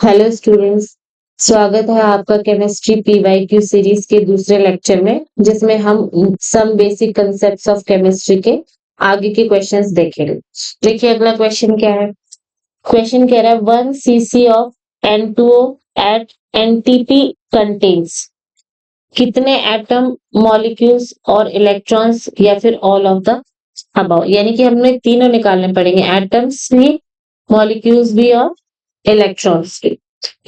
Hello students, स्वागत है आपका केमिस्ट्री पीवाईक्यू सीरीज के दूसरे लेक्चर में, जिसमें हम some basic concepts of chemistry के आगे के क्वेश्चंस देखेंगे। देखिए अगला क्वेश्चन क्या है। क्वेश्चन कह रहा है 1 cc of N2O at NTP contains कितने एटम, मॉलिक्यूल्स और इलेक्ट्रॉन्स या फिर ऑल ऑफ द अबव। यानी कि हमने तीनों निकालने पड़ेंगे, एटम्स भी, मॉलिक्यूल्स भी और इलेक्ट्रॉन्स भी।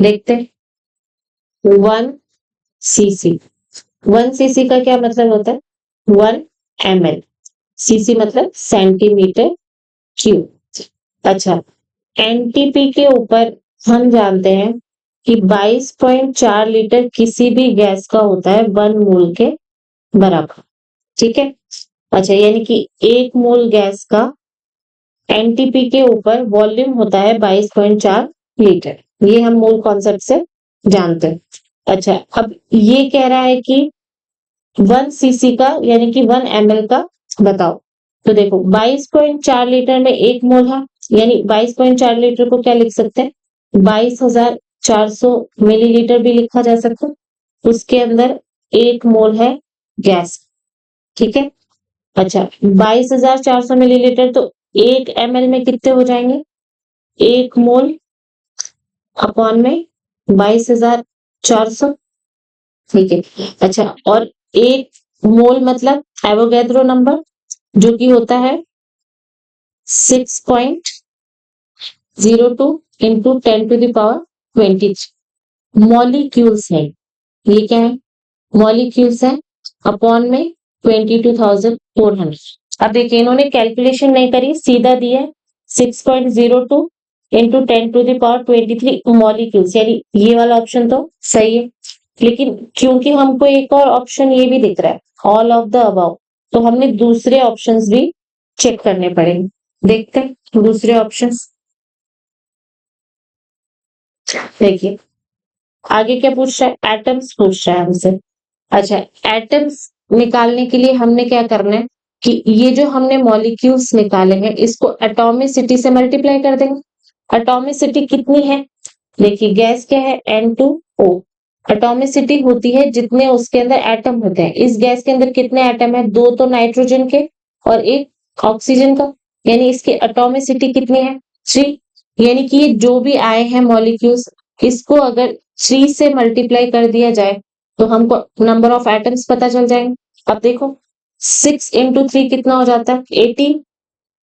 देखते हैं 1 cc। 1 cc का क्या मतलब होता है? 1 ml। सीसी मतलब सेंटीमीटर क्यूब। अच्छा, एनटीपी के ऊपर हम जानते हैं कि 22.4 लीटर किसी भी गैस का होता है 1 मोल के बराबर। ठीक है। अच्छा, यानी कि 1 मोल गैस का एनटीपी के ऊपर वॉल्यूम होता है 22.4 लीटर। ये हम मूल कॉन्सेप्ट से जानते हैं। अच्छा, अब ये कह रहा है कि 1 cc का यानी कि 1 ml का बताओ। तो देखो 22.4 लीटर में 1 मोल है, यानी 22.4 लीटर को क्या लिख सकते हैं? 22,400 मिलीलीटर भी लिखा जा सकता है। उसके अंदर 1 मोल है गैस। ठीक है। अच्छा, 22,400 मिलीलीटर तो 1 ml में कितने हो जाएंगे? 1 मोल अपॉन में 22,400। ठीक है। अच्छा, और 1 मोल मतलब एवोगैड्रो नंबर, जो कि होता है 6.02 इंटू 10⁻23। मॉलिक्यूल्स है, ये क्या है? मॉलिक्यूल्स है अपॉन में 22,400। अब देखिए इन्होंने कैलकुलेशन नहीं करी, सीधा दिया 6.02 इंटू 10⁻23 मॉलिक्यूल्स, यानी ये वाला ऑप्शन तो सही है। लेकिन क्योंकि हमको एक और ऑप्शन ये भी दिख रहा है, ऑल ऑफ द अबव, तो हमने दूसरे ऑप्शंस भी चेक करने पड़ेंगे। देखते हैं दूसरे ऑप्शंस। देखिए आगे क्या पूछ रहा है? एटम्स पूछ रहा है हमसे। अच्छा, एटम्स निकालने के लिए हमने क्या करना है कि ये जो हमने मॉलिक्यूल्स निकाले हैं इसको एटॉमिसिटी से मल्टीप्लाई कर देंगे। एटॉमिसिटी कितनी है? देखिए गैस क्या है? N2O। एटॉमिसिटी होती है जितने उसके अंदर एटम होते हैं। इस गैस के अंदर कितने एटम है? 2 तो नाइट्रोजन के और 1 ऑक्सीजन का, यानी इसकी एटॉमिसिटी कितनी है? 3। यानी कि ये जो भी आए हैं मॉलिक्यूल्स, इसको अगर 3 से मल्टीप्लाई कर दिया जाए तो हमको नंबर ऑफ एटम्स पता चल जाएंगे। अब देखो 6 इंटू 3 कितना हो जाता है? 18।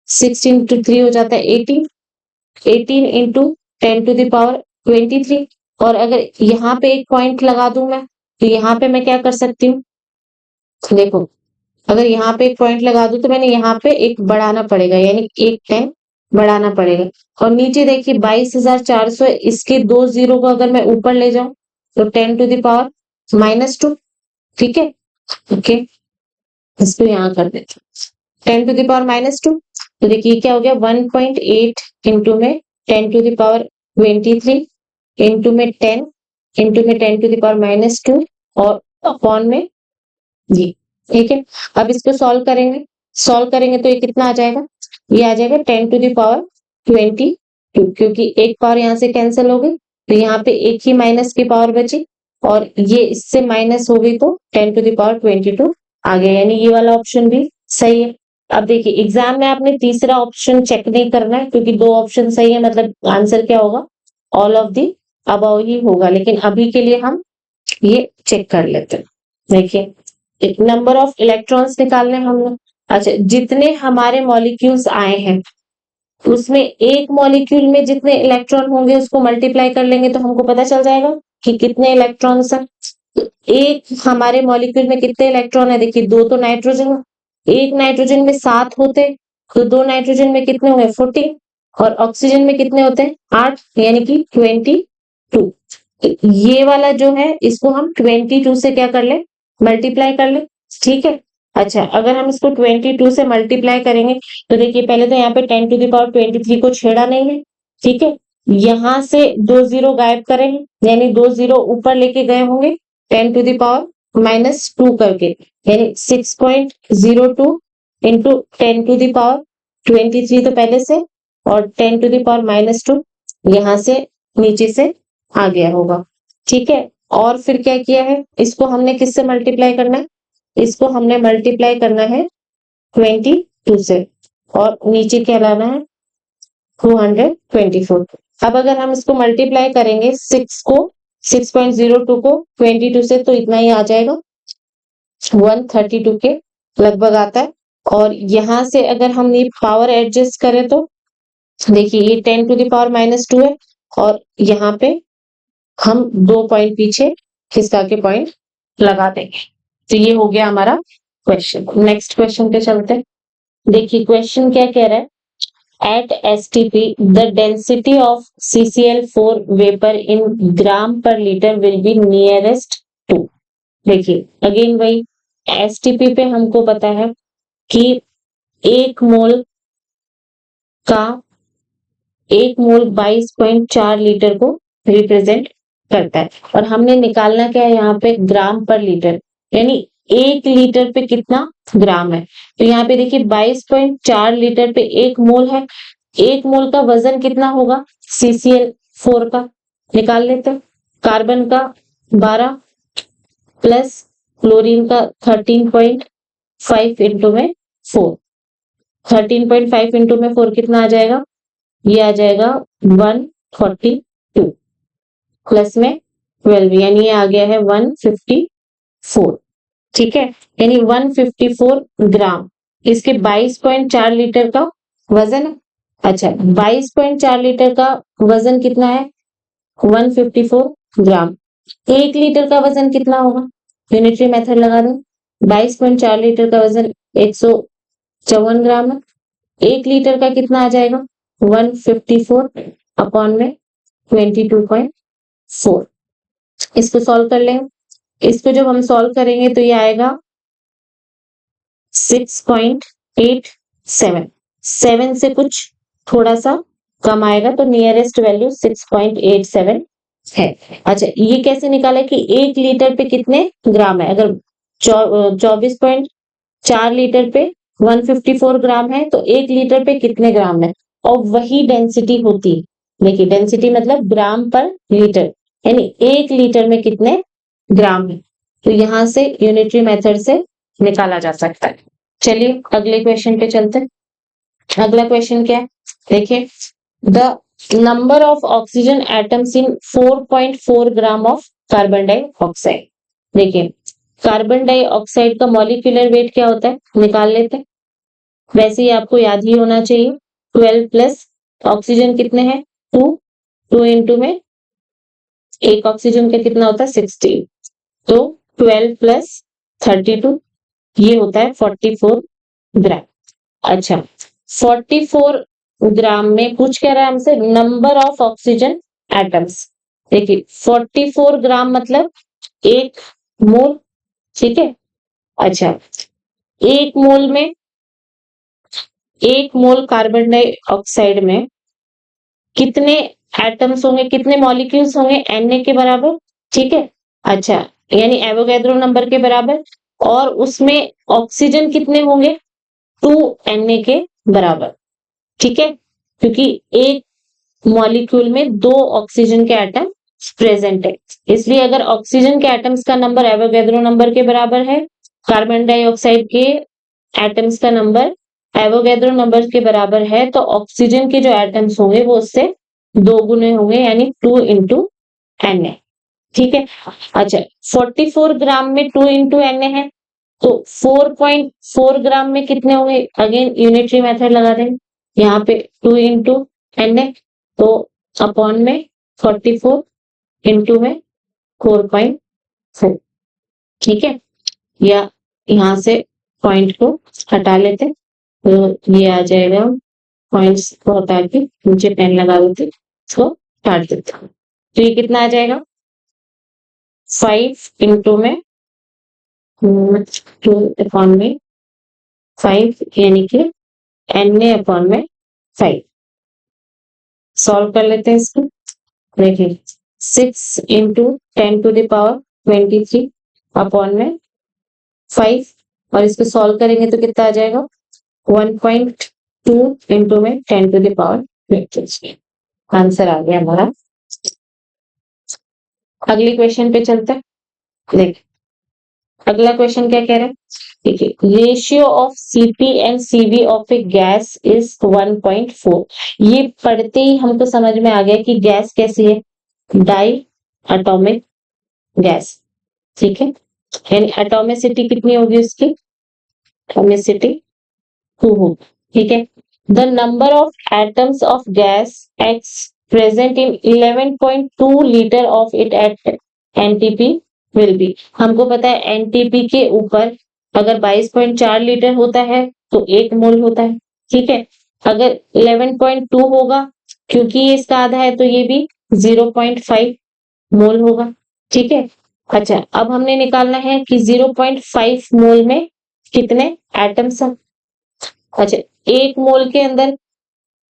6 इंटू 3 हो जाता है 18। 18 इंटू 10⁻23। और अगर यहाँ पे एक पॉइंट लगा दूं मैं, तो यहाँ पे मैं क्या कर सकती हूँ? देखो अगर यहाँ पे एक पॉइंट लगा दूं तो मैंने यहाँ पे एक बढ़ाना पड़ेगा, यानी एक 10 बढ़ाना पड़ेगा। और नीचे देखिए 22,400, इसके 2 जीरो को अगर मैं ऊपर ले जाऊं तो 10⁻⁻2। ठीक है। ओके, इसको यहाँ कर देते 10⁻⁻2। तो देखिए क्या हो गया? 1.8 इंटू में 10⁻23 इंटू में 10 इंटू में 10⁻⁻2 और अपॉन में जी। ठीक है। अब इसको सॉल्व करेंगे। सॉल्व करेंगे तो ये कितना आ जाएगा? ये आ जाएगा 10⁻22, क्योंकि एक पावर यहाँ से कैंसिल हो गई तो यहाँ पे एक ही माइनस की पावर बची, और ये इससे माइनस हो गई तो 10⁻22 आ गया, यानी ये वाला ऑप्शन भी सही है। अब देखिए एग्जाम में आपने तीसरा ऑप्शन चेक नहीं करना है, क्योंकि 2 ऑप्शन सही है, मतलब आंसर क्या होगा? ऑल ऑफ दी अबव ही होगा। लेकिन अभी के लिए हम ये चेक कर लेते हैं। देखिए नंबर ऑफ इलेक्ट्रॉन्स निकालने हम लोग। अच्छा, जितने हमारे मॉलिक्यूल्स आए हैं उसमें एक मॉलिक्यूल में जितने इलेक्ट्रॉन होंगे उसको मल्टीप्लाई कर लेंगे तो हमको पता चल जाएगा कि कितने इलेक्ट्रॉन्स हैं। तो एक हमारे मॉलिक्यूल में कितने इलेक्ट्रॉन है? देखिए 2 तो नाइट्रोजन, एक नाइट्रोजन में 7 होते, तो 2 नाइट्रोजन में कितने हुए? 14। और ऑक्सीजन में कितने होते हैं? 8, यानी कि 22। ये वाला जो है इसको हम 22 से क्या कर ले? मल्टीप्लाई कर ले। ठीक है। अच्छा, अगर हम इसको 22 से मल्टीप्लाई करेंगे तो देखिए पहले तो यहाँ पे 10⁻23 को छेड़ा नहीं है। ठीक है। यहां से 2 जीरो गायब करेंगे, यानी 2 जीरो ऊपर लेके गए होंगे 10⁻⁻2 करके, यानी 6.02 इंटू 10⁻23 तो पहले से, और 10⁻⁻2 यहाँ से नीचे से आ गया होगा। ठीक है, और फिर क्या किया है, इसको हमने किससे मल्टीप्लाई करना है, इसको हमने मल्टीप्लाई करना है 22 से, और नीचे क्या लाना है 224। अब अगर हम इसको मल्टीप्लाई करेंगे 6.02 को 22 से, तो इतना ही आ जाएगा, 132 के लगभग आता है। और यहां से अगर हम ये पावर एडजस्ट करें तो देखिए ये 10⁻⁻2 है, और यहाँ पे हम 2 पॉइंट पीछे खिसका के पॉइंट लगा देंगे। तो ये हो गया हमारा क्वेश्चन। नेक्स्ट क्वेश्चन पे चलते हैं। देखिए क्वेश्चन क्या कह रहा है, at STP the density of CCl4 vapor in gram per liter will be nearest to। देखिए अगेन वही STP पे हमको पता है कि 1 मोल का 22.4 लीटर को रिप्रेजेंट करता है, और हमने निकालना क्या है यहाँ पे ग्राम पर लीटर, यानी 1 लीटर पे कितना ग्राम है। तो यहाँ पे देखिए 22.4 लीटर पे 1 मोल है, 1 मोल का वजन कितना होगा CCl4 का, निकाल लेते हैं। कार्बन का 12 प्लस क्लोरीन का 13.5 इंटू में 4, 13.5 इंटू में 4 कितना आ जाएगा, ये आ जाएगा 142 प्लस में 12, यानी ये आ गया है 154। ठीक है, यानी 154 ग्राम इसके 22.4 लीटर का वजन है। अच्छा 22.4 लीटर का वजन कितना है 154 ग्राम। 1 लीटर का वजन कितना होगा, यूनिटरी मेथड लगा दें, 22.4 लीटर का वजन 154 ग्राम है, 1 लीटर का कितना आ जाएगा 154 अपॉन में 22.4। इसको सॉल्व कर लें, इसको जब हम सॉल्व करेंगे तो ये आएगा 6.87, 7 से कुछ थोड़ा सा कम आएगा, तो नियरेस्ट वैल्यू 6.87 है। अच्छा ये कैसे निकाला कि 1 लीटर पे कितने ग्राम है, अगर 24.4 लीटर पे 154 ग्राम है, तो 1 लीटर पे कितने ग्राम है, और वही डेंसिटी होती है। देखिए डेंसिटी मतलब ग्राम पर लीटर, यानी 1 लीटर में कितने ग्राम है, तो यहां से यूनिटरी मेथड से निकाला जा सकता है। चलिए अगले क्वेश्चन पे चलते हैं। अगला क्वेश्चन क्या है, देखिए the number of oxygen atoms in 4.4 gram of carbon dioxide. देखिए कार्बन डाइऑक्साइड का मॉलिक्यूलर वेट क्या होता है, निकाल लेते हैं। वैसे ही आपको याद ही होना चाहिए, 12 प्लस ऑक्सीजन कितने हैं 2, 2 इंटू में एक ऑक्सीजन का कितना होता है 16, तो 12 प्लस 32 ये होता है 44 ग्राम। अच्छा 44 ग्राम में पूछ क्या रहा है हमसे, नंबर ऑफ ऑक्सीजन एटम्स। देखिए 44 ग्राम मतलब 1 मोल। ठीक है, अच्छा 1 मोल में 1 मोल कार्बन डाइऑक्साइड में कितने एटम्स होंगे, कितने मॉलिक्यूल्स होंगे, Na के बराबर। ठीक है, अच्छा यानी एवोगैड्रो नंबर के बराबर, और उसमें ऑक्सीजन कितने होंगे 2Na के बराबर। ठीक है, क्योंकि एक मॉलिक्यूल में 2 ऑक्सीजन के एटम प्रेजेंट है, इसलिए अगर ऑक्सीजन के एटम्स का नंबर एवोगैड्रो नंबर के बराबर है, कार्बन डाइऑक्साइड के एटम्स का नंबर एवोगैड्रो नंबर के बराबर है, तो ऑक्सीजन के जो एटम्स होंगे वो उससे 2 गुने होंगे, यानी 2 इंटू Na। ठीक है, अच्छा 44 ग्राम में 2 इंटू Na है, तो 4.4 ग्राम में कितने होंगे, अगेन यूनिटरी मेथड लगा देंगे, यहाँ पे 2 इंटू Na, तो अपॉन में 44 इंटू में 4.4। ठीक है, या यहाँ से पॉइंट को हटा लेते, तो ये आ जाएगा, पॉइंट्स को हटा के नीचे पेन लगा देते, इसको काट देते, तो ये कितना आ जाएगा 5 इंटू में 2 अपॉन में 5, यानी कि Na अपॉन में 5। सॉल्व कर लेते हैं इसको, देखिए 6 into 10 to the power 23 upon में 5, और इसको सॉल्व करेंगे तो कितना आ जाएगा 1.2 इंटू में 10 टू द पावर 23। आंसर आ गया हमारा अगले क्वेश्चन पे चलते हैं। देख, अगला क्वेश्चन क्या कह रहा है, देखिए, ratio of CP and CV of A gas is 1.4। ये पढ़ते ही हमको समझ में आ गया कि गैस कैसी है, डाई एटॉमिक गैस, ठीक है। यानी एटॉमिसिटी कितनी होगी उसकी, एटॉमिसिटी 2 होगी, ठीक है। The number of atoms of gas x present in 11.2 litre of it at NTP will be. हमको पता है एनटीपी के ऊपर अगर 22.4 लीटर होता है तो 1 मोल होता है, ठीक है। अगर 11.2 होगा, क्योंकि ये इसका आधा है, तो ये भी 0.5 मोल होगा, ठीक है। अच्छा, अब हमने निकालना है कि 0.5 मोल में कितने एटम्स हैं। अच्छा, 1 मोल के अंदर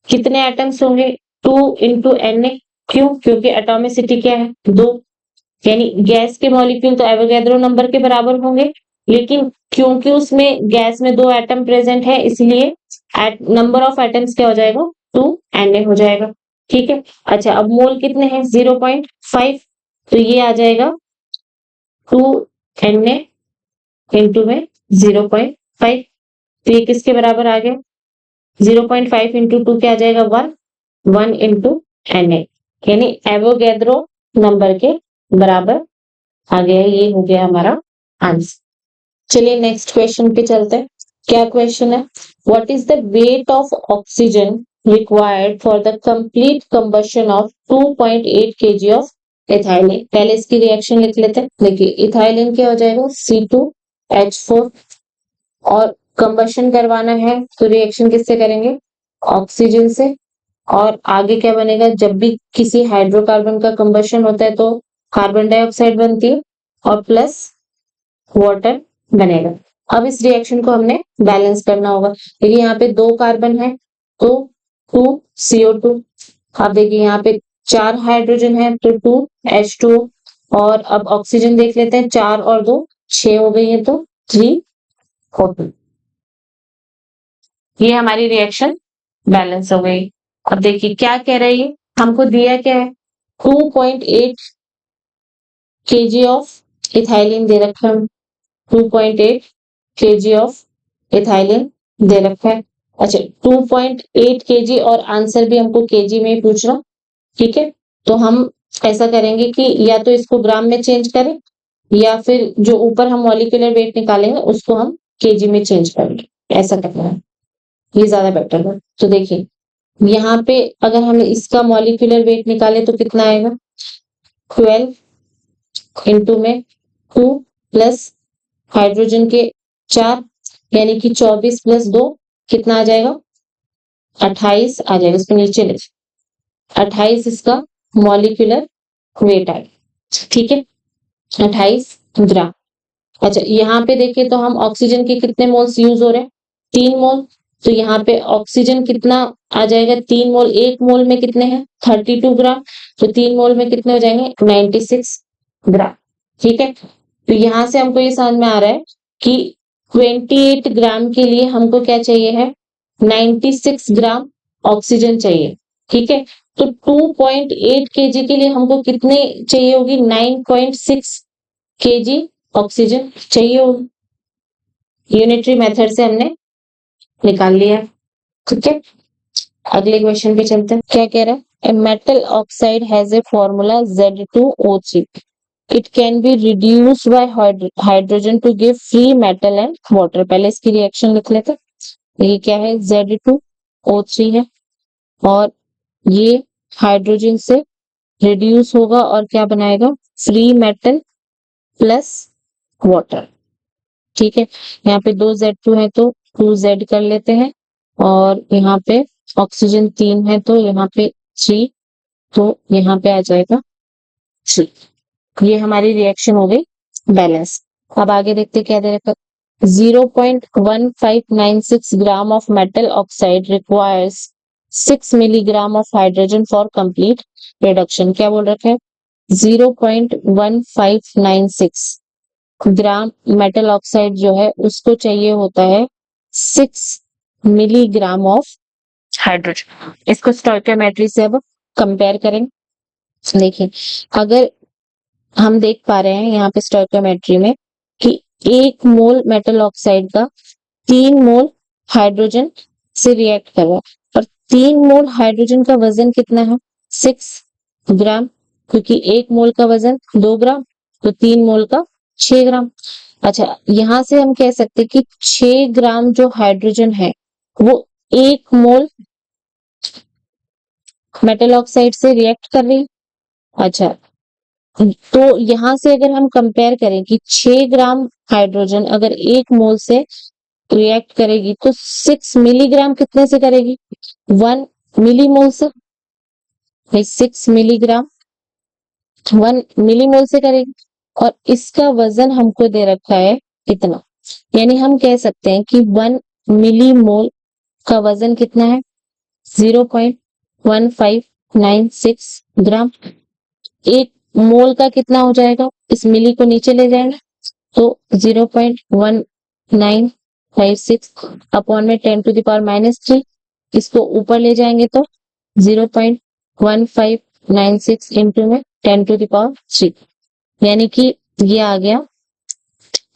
कितने एटम्स होंगे, 2 इंटू Na। क्यों, क्योंकि एटॉमिसिटी क्या है, 2। यानी गैस के मॉलिक्यूल तो एवोगैड्रो नंबर के बराबर होंगे, लेकिन क्योंकि उसमें गैस में 2 एटम प्रेजेंट है, इसलिए नंबर ऑफ एटम्स क्या हो जाएगा, 2Na हो जाएगा, ठीक है। अच्छा, अब मोल कितने हैं, 0.5, तो ये आ जाएगा 2Na इंटू में 0.5, तो ये किसके बराबर आ गया, 0.5 इंटू 2 क्या आ जाएगा, 1, 1 इंटू Na, यानी एवोगैड्रो नंबर के बराबर आ गया। ये हो गया हमारा आंसर। चलिए नेक्स्ट क्वेश्चन पे चलते हैं। क्या क्वेश्चन है, what is the weight of oxygen required for the complete combustion of 2.8 kg of ethylene. पहले इसकी रिएक्शन लिख लेते हैं। देखिए, इथाइलिन क्या हो जाएगा, C2H4, और कंबशन करवाना है तो रिएक्शन किससे करेंगे, ऑक्सीजन से। और आगे क्या बनेगा, जब भी किसी हाइड्रोकार्बन का कंबशन होता है तो कार्बन डाइऑक्साइड बनती है और प्लस वाटर बनेगा। अब इस रिएक्शन को हमने बैलेंस करना होगा। देखिए, यहाँ पे 2 कार्बन है तो 2CO2। अब देखिए, यहाँ पे 4 हाइड्रोजन है तो 2H2। और अब ऑक्सीजन देख लेते हैं, 4 और 2 6 हो गई है तो 3O2। ये हमारी रिएक्शन बैलेंस हो गई। अब देखिए क्या कह रही है, हमको दिया क्या है, 2.8 kg ऑफ इथाइलिन दे रखा है, 2.8 kg ऑफ इथाइलिन दे रखा है। अच्छा, 2.8 kg और आंसर भी हमको kg में ही पूछ रहा, ठीक है। तो हम ऐसा करेंगे कि या तो इसको ग्राम में चेंज करें, या फिर जो ऊपर हम मॉलिक्यूलर वेट निकालेंगे उसको हम kg में चेंज करेंगे, ऐसा करना है, ये ज्यादा बेटर है। तो देखिए, यहाँ पे अगर हम इसका मॉलिक्यूलर वेट निकाले तो कितना आएगा, 12 इंटू में 2 प्लस हाइड्रोजन के 4, यानी कि 24 प्लस 2 कितना आ जाएगा, 28 आ जाएगा। इसको नीचे ले, 28 इसका मॉलिक्यूलर वेट आएगा, ठीक है, 28 ग्राम। अच्छा, यहाँ पे देखिए तो हम ऑक्सीजन के कितने मोल्स यूज हो रहे हैं, 3 मोल। तो यहाँ पे ऑक्सीजन कितना आ जाएगा, 3 मोल, 1 मोल में कितने हैं, 32 ग्राम। तो 3 मोल में कितने हो जाएंगे, 96 ग्राम, ठीक है। तो यहाँ से हमको ये समझ में आ रहा है कि 28 ग्राम के लिए हमको क्या चाहिए है, 96 ग्राम ऑक्सीजन चाहिए, ठीक है। तो 2.8 kg के लिए हमको कितने चाहिए होगी, 9.6 kg ऑक्सीजन चाहिए होगी। यूनिटरी मेथड से हमने निकाल लिया, ठीक है। अगले क्वेश्चन पे चलते हैं। क्या कह रहा है, a metal oxide has a formula Z2O3। It can be reduced by hydrogen to give free metal and water. पहले इसकी रिएक्शन लिख लेते हैं। ये क्या है, Z2O3 है, और ये हाइड्रोजन से रिड्यूस होगा और क्या बनाएगा, फ्री मेटल प्लस वाटर, ठीक है। यहाँ पे 2 Z2 है तो 2Z कर लेते हैं, और यहाँ पे ऑक्सीजन 3 है तो यहाँ पे 3, तो यहाँ पे आ जाएगा 3। ये हमारी रिएक्शन हो गई बैलेंस। अब आगे देखते क्या दे रखा, 0.1596 gram of metal oxide requires 6 milligram of hydrogen for complete reduction. क्या बोल रखा है, 0.1596 ग्राम मेटल ऑक्साइड जो है उसको चाहिए होता है 6 मिलीग्राम ऑफ हाइड्रोजन। इसको स्टोइकियोमेट्री से अब कंपेयर करेंगे। देखिए, अगर हम देख पा रहे हैं यहाँ पे स्टोइकियोमेट्री में कि 1 मोल मेटल ऑक्साइड का 3 मोल हाइड्रोजन से रिएक्ट कर रहा है और 3 मोल हाइड्रोजन का वजन कितना है 6 ग्राम, क्योंकि 1 मोल का वजन 2 ग्राम तो 3 मोल का 6 ग्राम। अच्छा, यहां से हम कह सकते कि 6 ग्राम जो हाइड्रोजन है वो 1 मोल मेटल ऑक्साइड से रिएक्ट कर रही है। अच्छा, तो यहां से अगर हम कंपेयर करें कि 6 ग्राम हाइड्रोजन अगर 1 मोल से रिएक्ट करेगी तो 6 मिलीग्राम कितने से करेगी 1 मिलीमोल से। 6 मिलीग्राम 1 मिलीमोल से करेगी और इसका वजन हमको दे रखा है इतना, यानी हम कह सकते हैं कि 1 मिलीमोल का वजन कितना है 0.1596 ग्राम। 1 मोल का कितना हो जाएगा, इस मिली को नीचे ले जाएंगे तो 0.1956 अपॉन में 10⁻³ इसको ऊपर ले जाएंगे तो 0.1596 इंटू में 10⁻³ यानी कि ये आ गया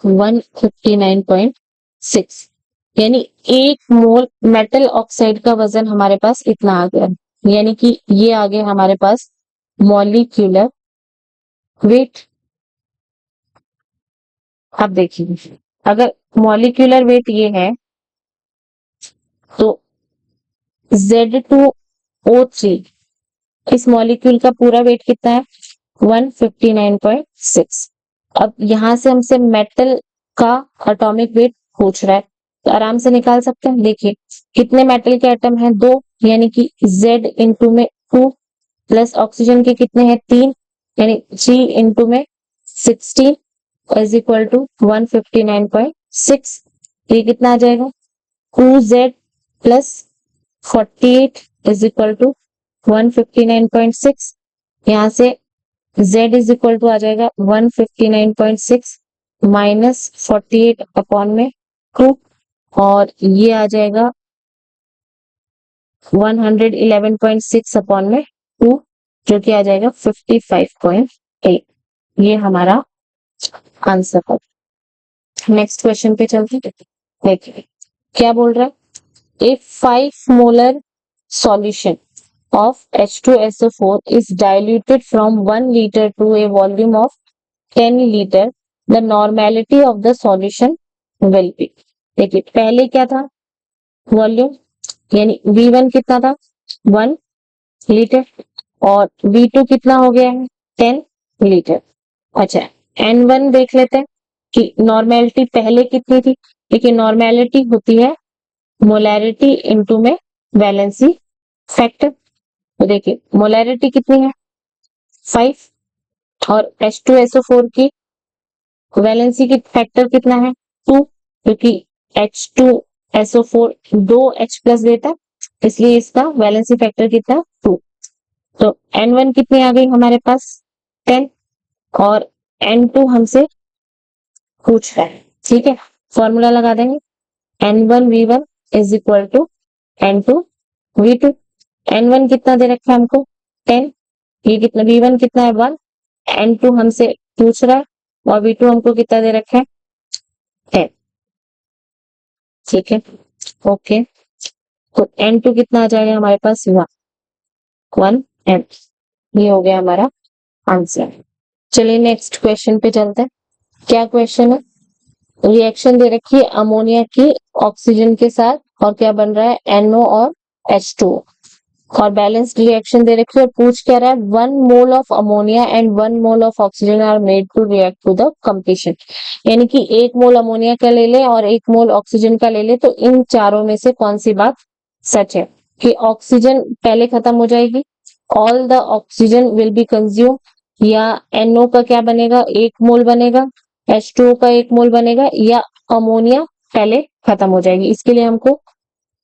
159.6, यानी 1 मोल मेटल ऑक्साइड का वजन हमारे पास इतना आ गया, यानी कि ये आ गया हमारे पास मॉलिक्यूलर वेट। अब देखिए, अगर मॉलिक्यूलर वेट ये है तो Z2O3 इस मॉलिक्यूल का पूरा वेट कितना है 159.6। अब यहां से हमसे मेटल का एटॉमिक वेट पूछ रहा है तो आराम से निकाल सकते हैं। देखिए कितने मेटल के एटम हैं 2, यानी कि Z इंटू में 2 प्लस ऑक्सीजन के कितने हैं 3, यानी 3 इंटू में 16 इज इक्वल टू 159.6। ये कितना आ जाएगा 2Z plus 48 is equal to 159.6। यहाँ से Z इज इक्वल टू आ जाएगा 159.6 माइनस 48 अपॉन में 2 और ये आ जाएगा 111.6 अपॉन में 2 जो कि आ जाएगा 55.8। ये हमारा आंसर है। नेक्स्ट क्वेश्चन पे चलते हैं। देखिए क्या बोल रहा है, A 5 molar solution of H2SO4 is diluted from 1 liter to a volume of 10 liter. The normality of the solution will be। देखिए पहले क्या था वॉल्यूम, यानी V1 कितना था 1 लीटर और V2 कितना हो गया है 10 लीटर। अच्छा N1 देख लेते हैं कि नॉर्मेलिटी पहले कितनी थी। देखिए नॉर्मेलिटी होती है मोलैरिटी इंटू में वैलेंसी फैक्टर। तो देखिए मोलैरिटी कितनी है 5 और H2SO4 की वैलेंसी की फैक्टर कितना है 2, क्योंकि H2SO4 2 H प्लस देता है इसलिए इसका वैलेंसी फैक्टर कितना 2। तो N1 कितनी आ गई हमारे पास 10 और N2 हमसे पूछ रहा है। ठीक है, फॉर्मूला लगा देंगे N1V1 is equal to N2V2। N1 कितना दे रखा है हमको 10, ये कितना V1 कितना है 1, N2 हमसे पूछ रहा है और V2 हमको कितना दे रखा है 10। ठीक है, ओके, तो N2 कितना आ जाएगा हमारे पास 1 N। ये हो गया हमारा आंसर। चलिए नेक्स्ट क्वेश्चन पे चलते हैं। क्या क्वेश्चन है, रिएक्शन दे रखी है अमोनिया की ऑक्सीजन के साथ और क्या बन रहा है NO और H2O और बैलेंस्ड रिएक्शन दे रखी है और पूछ क्या रहा है 1 mole of ammonia and 1 mole of oxygen are made to react to the completion. यानी कि 1 मोल अमोनिया का ले ले और 1 मोल ऑक्सीजन का ले ले तो इन चारों में से कौन सी बात सच है कि ऑक्सीजन पहले खत्म हो जाएगी, all the oxygen will be consume, या NO का क्या बनेगा 1 मोल बनेगा, H2O का 1 मोल बनेगा, या अमोनिया पहले खत्म हो जाएगी। इसके लिए हमको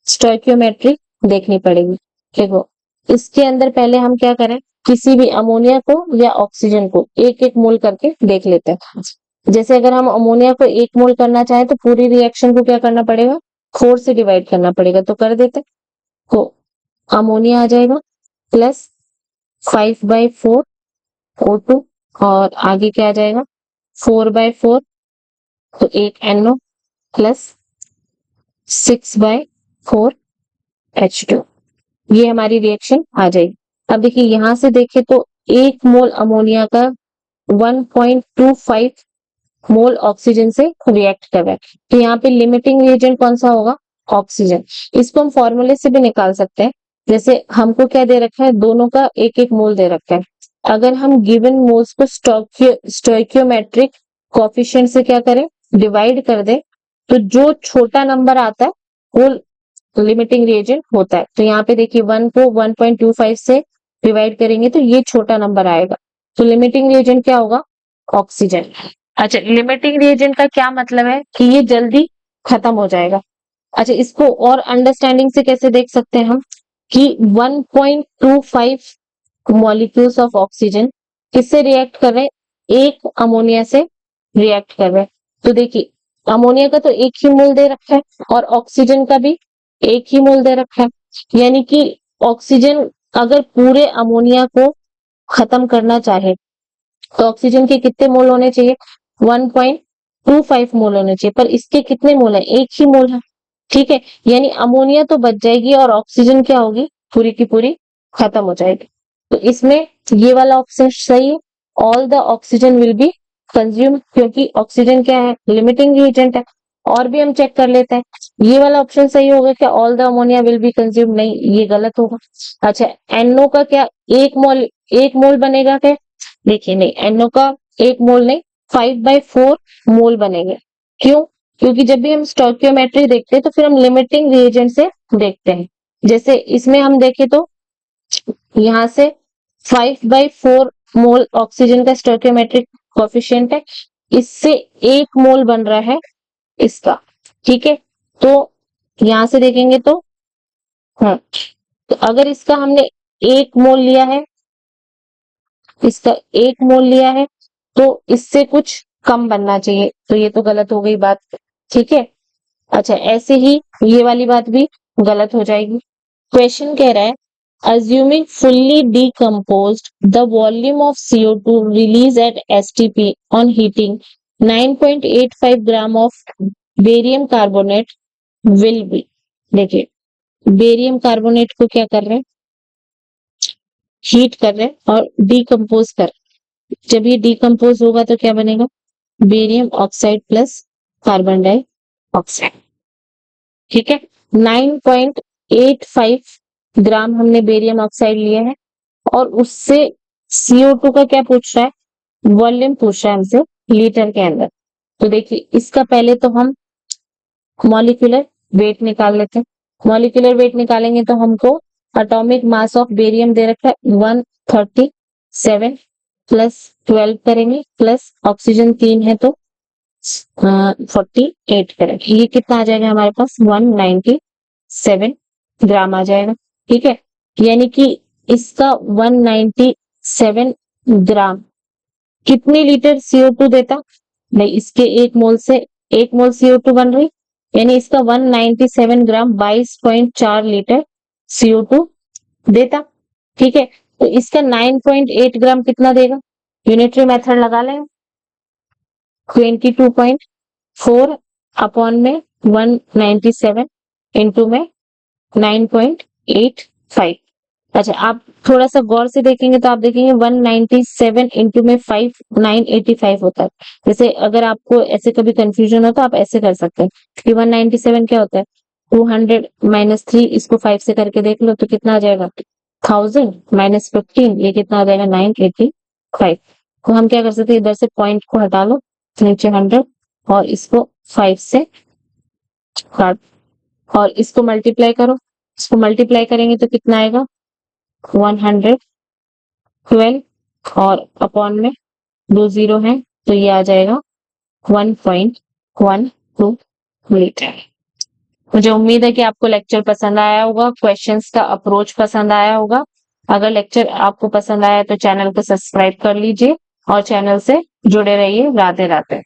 स्टोइकियोमेट्री देखनी पड़ेगी। देखो इसके अंदर पहले हम क्या करें, किसी भी अमोनिया को या ऑक्सीजन को एक एक मोल करके देख लेते हैं। जैसे अगर हम अमोनिया को 1 मोल करना चाहें तो पूरी रिएक्शन को क्या करना पड़ेगा 4 से डिवाइड करना पड़ेगा, तो कर देते। तो अमोनिया आ जाएगा प्लस 5/4 O2 और आगे क्या आ जाएगा 4/4, तो 1 NO प्लस 6/4 H2, ये हमारी रिएक्शन आ जाएगी। अब देखिए यहां से देखें तो 1 मोल अमोनिया का 1.25 मोल ऑक्सीजन से रिएक्ट कर रहा है, तो यहाँ पे लिमिटिंग रिएजेंट कौन सा होगा, ऑक्सीजन। इसको हम फॉर्मूले से भी निकाल सकते हैं, जैसे हमको क्या दे रखा है, दोनों का 1-1 मोल दे रखा है। अगर हम गिवन मोल्स को स्टोइकियोमेट्रिक कोफिशिएंट से क्या करें, डिवाइड कर दे, तो जो छोटा नंबर आता है वो लिमिटिंग रिएजेंट होता है। तो यहाँ पे देखिए 1 को 1.25 से डिवाइड करेंगे तो ये छोटा नंबर आएगा, तो लिमिटिंग रिएजेंट क्या होगा, ऑक्सीजन। अच्छा, लिमिटिंग रिएजेंट का क्या मतलब है कि ये जल्दी खत्म हो जाएगा। अच्छा, इसको और अंडरस्टैंडिंग से कैसे देख सकते हैं हम कि 1.25 मॉलिक्यूल्स ऑफ ऑक्सीजन किससे रिएक्ट कर रहे हैं, एक अमोनिया से रिएक्ट कर रहे हैं। तो देखिए अमोनिया का तो 1 ही मोल दे रखा है और ऑक्सीजन का भी 1 ही मोल दे रखा है, यानी कि ऑक्सीजन अगर पूरे अमोनिया को खत्म करना चाहे तो ऑक्सीजन के कितने मोल होने चाहिए, 1.25 मोल होने चाहिए, पर इसके कितने मोल है, 1 ही मोल है। ठीक है, यानी अमोनिया तो बच जाएगी और ऑक्सीजन क्या होगी, पूरी की पूरी खत्म हो जाएगी। तो इसमें ये वाला ऑप्शन सही है, all the oxygen will be consume, क्योंकि ऑक्सीजन क्या है, लिमिटिंग रिएजेंट है। और भी हम चेक कर लेते हैं, ये वाला ऑप्शन सही होगा क्या, all the ammonia will be consume, नहीं ये गलत होगा। अच्छा, NO का क्या 1 मोल बनेगा क्या, देखिए नहीं, NO का 1 मोल नहीं, 5/4 मोल बनेंगे। क्यों, क्योंकि जब भी हम स्टोइकियोमेट्री देखते हैं तो फिर हम लिमिटिंग रिएजेंट से देखते हैं। जैसे इसमें हम देखें तो यहाँ से 5/4 मोल ऑक्सीजन का स्टोइकियोमेट्रिक कोफिशिएंट है, इससे 1 मोल बन रहा है इसका। ठीक है, तो यहां से देखेंगे तो हाँ, तो अगर इसका हमने 1 मोल लिया है, इसका 1 मोल लिया है, तो इससे कुछ कम बनना चाहिए, तो ये तो गलत हो गई बात। ठीक है, अच्छा ऐसे ही ये वाली बात भी गलत हो जाएगी। क्वेश्चन कह रहा है assuming fully decomposed the volume of CO2 released at STP on heating 9.85 gram of barium carbonate will be, देखिए बेरियम कार्बोनेट को क्या कर रहे हैं, हीट कर रहे हैं और डिकम्पोज कर रहे हैं। जब ये डिकम्पोज होगा तो क्या बनेगा, barium oxide plus carbon dioxide. ठीक है, 9.85 ग्राम हमने बेरियम ऑक्साइड लिया है और उससे CO2 का क्या पूछ रहा है, वॉल्यूम पूछ रहा है हमसे लीटर के अंदर। तो देखिए इसका पहले तो हम मॉलिक्यूलर वेट निकाल लेते हैं। मॉलिक्यूलर वेट निकालेंगे तो हमको एटॉमिक मास ऑफ बेरियम दे रखा है 137 प्लस 12 करेंगे, प्लस ऑक्सीजन 3 है तो 48 करेंगे, ये कितना आ जाएगा हमारे पास 197 ग्राम आ जाएगा। ठीक है, यानी कि इसका 197 ग्राम कितने लीटर CO2 देता, नहीं इसके 1 मोल से 1 मोल CO2 बन रही, यानी इसका 197 ग्राम 22.4 लीटर CO2 देता। ठीक है, तो इसका 9.8 ग्राम कितना देगा, यूनिटरी मेथड लगा लें, 22.4 अपॉन में 197 इंटू में 9.85। अच्छा, आप थोड़ा सा गौर से देखेंगे तो आप देखेंगे 197 इंटू में 5 985 होता है। जैसे अगर आपको ऐसे कभी कंफ्यूजन हो तो आप ऐसे कर सकते हैं कि 197 क्या होता है, 200 माइनस 3, इसको 5 से करके देख लो तो कितना आ जाएगा, 1000 माइनस 15, ये कितना आ जाएगा 985। तो हम क्या कर सकते हैं, इधर से पॉइंट को हटा लो, नीचे 100 और इसको 5 से काट और इसको मल्टीप्लाई करो, इसको मल्टीप्लाई करेंगे तो कितना आएगा 112 और अपॉन में 2 जीरो है तो ये आ जाएगा 1.12 लीटर। मुझे उम्मीद है कि आपको लेक्चर पसंद आया होगा, क्वेश्चंस का अप्रोच पसंद आया होगा। अगर लेक्चर आपको पसंद आया तो चैनल को सब्सक्राइब कर लीजिए और चैनल से जुड़े रहिए। राधे राधे,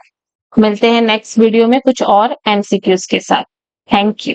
मिलते हैं नेक्स्ट वीडियो में कुछ और MCQs के साथ। Thank you.